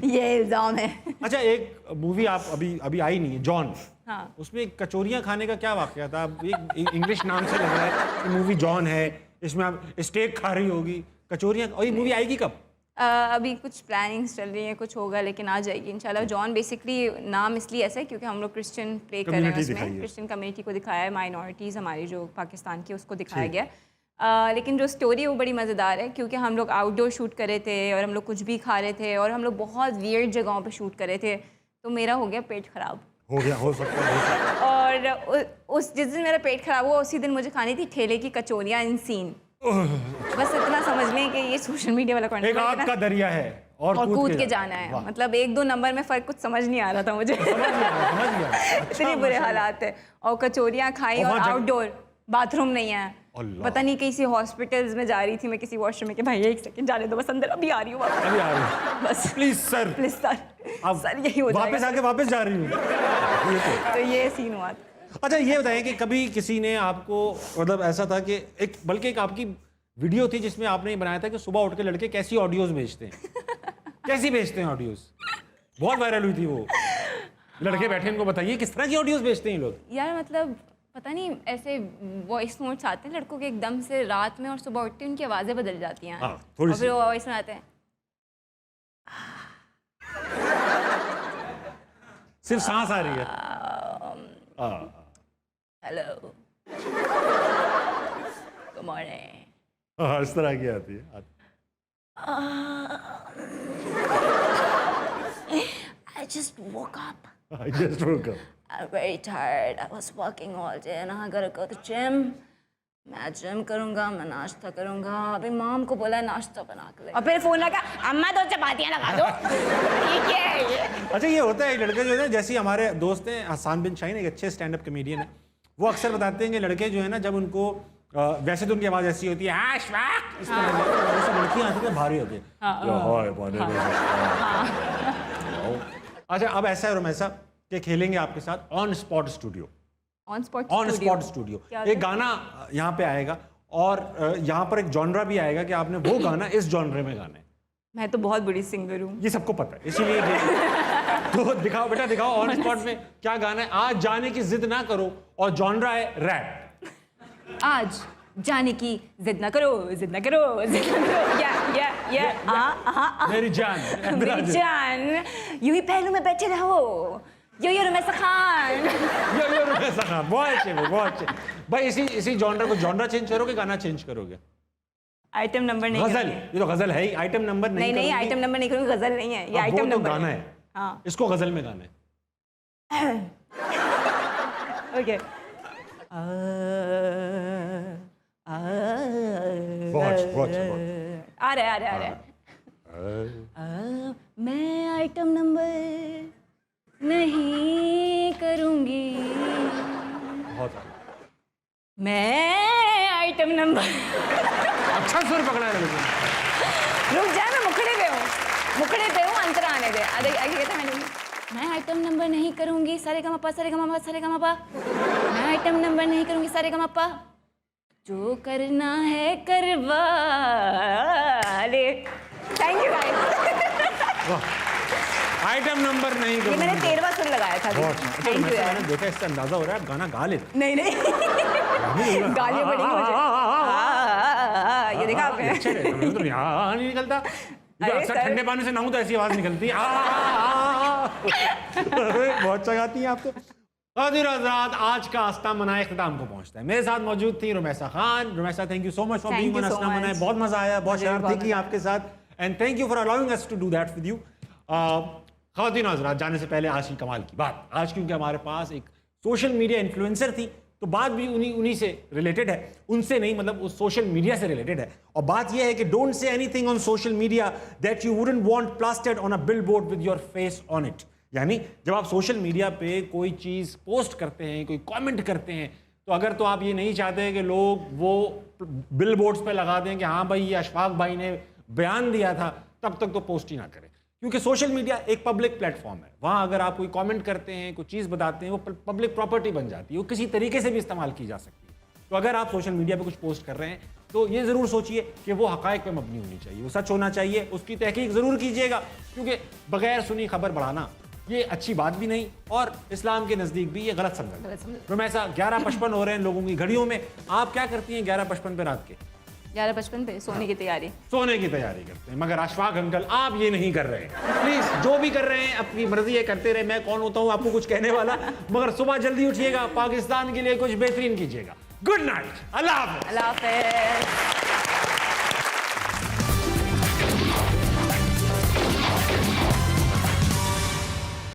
ये इल्जाम है। अच्छा एक मूवी आप अभी आई नहीं है, जॉन। हाँ। उसमें कचौरियाँ खाने का क्या वाकया था? एक इंग्लिश नाम से लग रहा है कि मूवी जॉन है, इसमें आप स्टेक खा रही होगी, कचौरियाँ। और ये मूवी आएगी कब? अभी कुछ प्लानिंग्स चल रही हैं, कुछ होगा लेकिन आ जाएगी इंशाल्लाह। जॉन बेसिकली नाम इसलिए ऐसा है क्योंकि हम लोग क्रिश्चियन प्ले कर रहे हैं उसमें, क्रिश्चियन कम्युनिटी को दिखाया है, माइनॉरिटीज़ हमारी जो पाकिस्तान की उसको दिखाया गया। लेकिन जो स्टोरी है वो बड़ी मज़ेदार है क्योंकि हम लोग आउटडोर शूट कर रहे थे और हम लोग कुछ भी खा रहे थे और हम लोग बहुत वियर्ड जगहों पे शूट कर रहे थे, तो मेरा हो गया पेट ख़राब। हो सकता है। और उस जिस दिन मेरा पेट ख़राब हुआ उसी दिन मुझे खानी थी ठेले की कचौरियाँ इन सीन। बस इतना समझ लें कि ये सोशल मीडिया वाला कंटेंट एक आग का दरिया है और कूद के जाना है। मतलब 1-2 नंबर में फ़र्क कुछ समझ नहीं आ रहा था मुझे। समझ गया। इतने बुरे हालात है। और कचौरियाँ खाई और आउटडोर, बाथरूम नहीं है। पता नहीं किसी हॉस्पिटल्स में जा रही थी मैं किसी वॉशरूम में कि भाई 1 सेकंड जाने दो बस अंदर, अभी आ रही हूँ बस प्लीज सर सर यही हो जाएगा। वापस जा रही हूँ। तो ये सीन हुआ। अच्छा ये बताएं कि कभी किसी ने आपको, मतलब ऐसा था कि बल्कि एक आपकी वीडियो थी जिसमें आपने बनाया था कि सुबह उठ के लड़के कैसी ऑडियोज भेजते हैं, कैसी भेजते हैं ऑडियोज, बहुत वायरल हुई थी वो। लड़के बैठे इनको बताइए किस तरह की ऑडियोज भेजते हैं लोग। यार मतलब पता नहीं ऐसे वॉइस नोट्स आते हैं लड़कों के एकदम से रात में और सुबह उठते उनकी आवाज़ें बदल जाती हैं। और फिर वो वॉइस में आते हैं सिर्फ सांस आ रही है। Hello good morning. हाँ इस तरह की आती है। I just woke up. I just woke up. I'm very tired. I was working all day and I gotta go to gym. मैं जिम करूँगा, मैं नाश्ता करूँगा. अभी माम को बोला है नाश्ता बना के ले. और फिर फ़ोन लगा, अम्मा 2 चपातियाँ लगा दो. ठीक है ये. अच्छा ये होता है लड़के जो है ना, जैसे हमारे दोस्त हैं हसान बिन शाहीन, एक अच्छे स्टैंड अप कमेडियन है, वो अक्सर बताते हैं कि लड़के जो है ना, जब उनको वैसे तो उनकी आवाज़ ऐसी होती है इस तरह, लड़कियाँ आती है भारी होती है. अच्छा अब ऐसा है रुमैसा कि खेलेंगे आपके साथ on spot studio. On spot studio. एक गाना यहाँ पे आएगा और यहाँ पर एक जॉनरा भी आएगा कि आपने वो गाना इस जॉनरे में गाना है. मैं तो बहुत बड़ी सिंगर हूँ. ये सबको पता है, इसीलिए तो दिखाओ बेटा दिखाओ ऑन स्पॉट में क्या गाना है. आज जाने की जिद ना करो और जॉनरा है रैप. आज जाने की जिद ना करो, जिद ना करो, जिद ना करो. या मेरी जान मेरी जान यूं ही पहलू में बैठे रहो. यो रुमैसा खान. यो रुमैसा खान. बहुत अच्छे बहुत अच्छे भाई. इसी जॉनरा को जॉनरा चेंज करोगे, गाना चेंज करोगे? आइटम नंबर नहीं. गजल. ये तो गजल है ही. आइटम नंबर नहीं आइटम नंबर नहीं करूँगी. गजल नहीं है ये, आइटम नंबर गाना है. हाँ इसको गजल में गाना है. ओके. आ रहा है. मैं आइटम नंबर नहीं करूँगी. मैं आइटम नंबर. अच्छा सुर पकड़ा है. रुक जा, मैं मुखड़े पे हूँ. अंतर आने दे. आगे कहता मैं आइटम नंबर नहीं करूँगी. सारे का मप्पा सारे का मप्पा सारे का मप्पा. मैं आइटम नंबर नहीं करूँगी. सारे का मप्पा. जो करना है करवा ले. Thank you guys. Item number नहीं ये मैंने 13वां सुर लगाया था. Thank you. मैंने देखा इससे अंदाजा हो रहा है आप गाना गा लेते. नहीं गालियाँ पड़ेंगी मुझे. ये देखा आपने? तो यहाँ नहीं निकलता. अक्सर ठंडे पानी से नहाऊं तो ऐसी आवाज निकलती है. बहुत अच्छा गाती हैं आप तो. क़ादिर हज़रात, आज का आस्ता इख्तिताम को पहुंचता है. मेरे साथ मौजूद थी Rumaisa Khan. Rumaisa thank you so much for being on आस्ता मनाए. बहुत मजा आया, बहुत शरारती की आपके साथ. And thank you for allowing us to do that with you. ख़वातीन हज़रात, जाने से पहले आज की कमाल की बात. आज क्योंकि हमारे पास एक सोशल मीडिया इन्फ्लुएंसर थी, तो बात भी उन्हीं से रिलेटेड है. उनसे नहीं, मतलब उस सोशल मीडिया से रिलेटेड है. और बात यह है कि don't say anything on social media that you wouldn't want plastered on a billboard with your face on it. यानी जब आप सोशल मीडिया पे कोई चीज़ पोस्ट करते हैं, कोई कमेंट करते हैं, तो अगर तो आप ये नहीं चाहते कि लोग वो बिलबोर्ड्स पे लगा दें कि हाँ भाई ये अशफाक भाई ने बयान दिया था, तब तक तो पोस्ट ही ना करें. क्योंकि सोशल मीडिया एक पब्लिक प्लेटफॉर्म है. वहाँ अगर आप कोई कमेंट करते हैं, कोई चीज़ बताते हैं, वो पब्लिक प्रॉपर्टी बन जाती है. वो किसी तरीके से भी इस्तेमाल की जा सकती है. तो अगर आप सोशल मीडिया पे कुछ पोस्ट कर रहे हैं तो ये ज़रूर सोचिए कि वो हक़ाइक़ पे मबनी होनी चाहिए, वो सच होना चाहिए. उसकी तहकीक ज़रूर कीजिएगा, क्योंकि बगैर सुनी खबर बढ़ाना ये अच्छी बात भी नहीं और इस्लाम के नज़दीक भी ये गलत समझा. रुमैसा 11:55 हो रहे हैं लोगों की घड़ियों में. आप क्या करती हैं 11:55 पे रात के? 11:55 पे सोने की तैयारी करते हैं. मगर अशफाक अंकल आप ये नहीं कर रहे हैं. प्लीज जो भी कर रहे हैं अपनी मर्जी है करते रहे. मैं कौन होता हूँ आपको कुछ कहने वाला. मगर सुबह जल्दी उठिएगा, पाकिस्तान के लिए कुछ बेहतरीन कीजिएगा. Good night. अल्लाह हाफ़िज़.